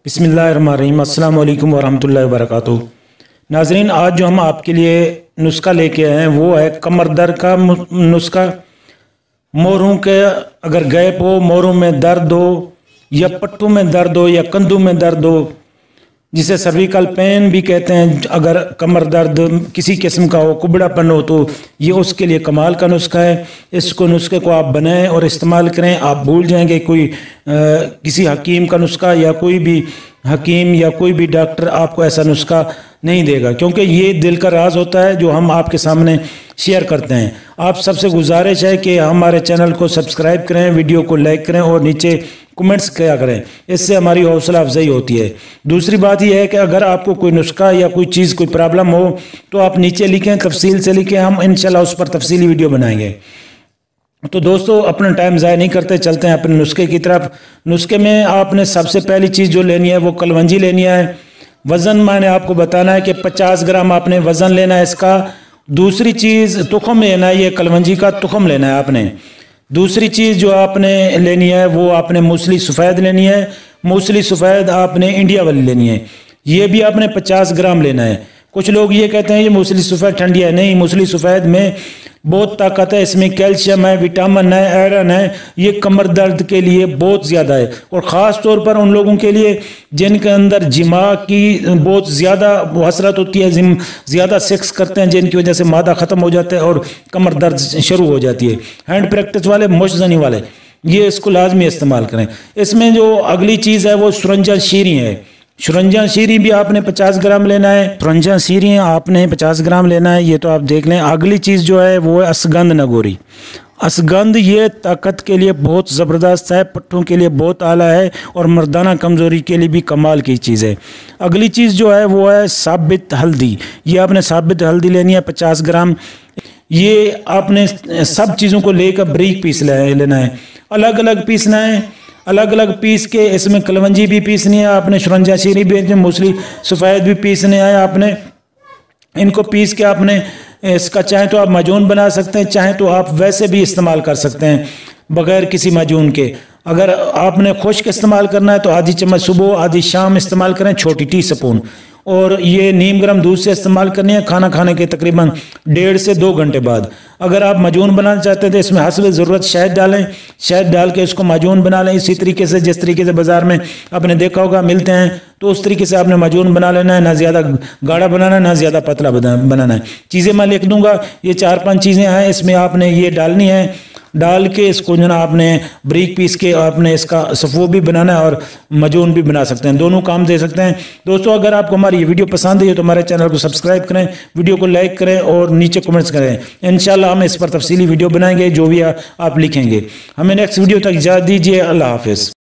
बिस्मिल्लाहिर्रहमानिर्रहीम। अस्सलाम वालेकुम वरहमतुल्लाहि वबरकातुहू। नाजरीन, आज जो हम आपके लिए नुस्खा लेके आए हैं वो है कमर दर्द का नुस्खा। मोरों के अगर गैप हो, मोरों में दर्द हो या पट्टों में दर्द हो या कंधों में दर्द हो, जिसे सर्विकल पेन भी कहते हैं, अगर कमर दर्द किसी किस्म का हो, कुबड़ापन हो, तो ये उसके लिए कमाल का नुस्खा है। इसको नुस्खे को आप बनाएं और इस्तेमाल करें, आप भूल जाएंगे कोई किसी हकीम का नुस्खा या कोई भी हकीम या कोई भी डॉक्टर आपको ऐसा नुस्खा नहीं देगा, क्योंकि ये दिल का राज होता है जो हम आपके सामने शेयर करते हैं। आप सबसे गुजारिश है कि हमारे चैनल को सब्सक्राइब करें, वीडियो को लाइक करें और नीचे कमेंट्स किया करें, इससे हमारी हौसला अफजाई होती है। दूसरी बात यह है कि अगर आपको कोई नुस्खा या कोई चीज़, कोई प्रॉब्लम हो तो आप नीचे लिखें, तफसील से लिखें, हम इंशाल्लाह उस पर तफसीली वीडियो बनाएंगे। तो दोस्तों, अपना टाइम ज़ाया नहीं करते, चलते हैं अपने नुस्खे की तरफ। नुस्खे में आपने सबसे पहली चीज़ जो लेनी है वो कलवंजी लेनी है। वज़न मैंने आपको बताना है कि 50 ग्राम आपने वज़न लेना है इसका। दूसरी चीज़ तुखम लेना है, ये कलवंजी का तुखम लेना है आपने। दूसरी चीज़ जो आपने लेनी है वो आपने मूसली सफ़ेद लेनी है। मूसली सफ़ेद आपने इंडिया वाली लेनी है, ये भी आपने 50 ग्राम लेना है। कुछ लोग ये कहते हैं ये मूसली सफ़ेद ठंडी है, नहीं, मूसली सफ़ेद में बहुत ताकत है, इसमें कैल्शियम है, विटामिन है, आयरन है, ये कमर दर्द के लिए बहुत ज़्यादा है। और ख़ास तौर पर उन लोगों के लिए जिनके अंदर जिमा की बहुत ज़्यादा हसरत होती है, ज़्यादा सेक्स करते हैं, जिनकी वजह से मादा ख़त्म हो जाता है और कमर दर्द शुरू हो जाती है। हैंड प्रैक्टिस वाले, मुश्तनी वाले, ये इसको लाजमी इस्तेमाल करें। इसमें जो अगली चीज़ है वो सुरंजा शीरी है। सुरंजा शीरी भी आपने 50 ग्राम लेना है। सुरंजा शीरी आपने 50 ग्राम लेना है, ये तो आप देख लें। अगली चीज़ जो है वो है असगंध नगोरी। असगंध ये ताकत के लिए बहुत ज़बरदस्त है, पट्टों के लिए बहुत आला है और मर्दाना कमज़ोरी के लिए भी कमाल की चीज़ है। अगली चीज़ जो है वो है साबित हल्दी। ये आपने साबित हल्दी लेनी है 50 ग्राम। ये आपने सब चीज़ों को लेकर बारीक पीस लेना है, अलग अलग पीसना है। अलग अलग पीस के इसमें कलवंजी भी पीसनी है आपने, सुरंजा शीरी भी, मूसली सफ़ेद भी पीसने है आपने। इनको पीस के आपने इसका चाहे तो आप माजून बना सकते हैं, चाहे तो आप वैसे भी इस्तेमाल कर सकते हैं बग़ैर किसी माजून के। अगर आपने खुश्क इस्तेमाल करना है तो आधी चम्मच सुबह, आधी शाम इस्तेमाल करें, छोटी टी स्पून। और ये नीम गर्म दूध से इस्तेमाल करनी है खाना खाने के तकरीबन 1.5 से 2 घंटे बाद। अगर आप माजून बनाना चाहते हैं तो इसमें हस्ब ज़रूरत शहद डालें, शहद डाल के इसको माजून बना लें। इसी तरीके से जिस तरीके से बाज़ार में आपने देखा होगा मिलते हैं, तो उस तरीके से आपने माजून बना लेना है। ना ज़्यादा गाढ़ा बनाना है, ना ज़्यादा पतला बनाना है। चीज़ें मैं लिख दूँगा, ये 4-5 चीज़ें हैं, इसमें आपने ये डालनी है। डाल के इसको जो ना आपने बारीक पीस के आपने इसका सफ़ो भी बनाना है और मजून भी बना सकते हैं, दोनों काम दे सकते हैं। दोस्तों, अगर आपको हमारी ये वीडियो पसंद है तो हमारे चैनल को सब्सक्राइब करें, वीडियो को लाइक करें और नीचे कमेंट्स करें। इंशाल्लाह हम इस पर तफसीली वीडियो बनाएंगे, जो भी आप लिखेंगे। हमें नेक्स्ट वीडियो तक इजाज़त दीजिए। अल्लाह हाफ़िज़।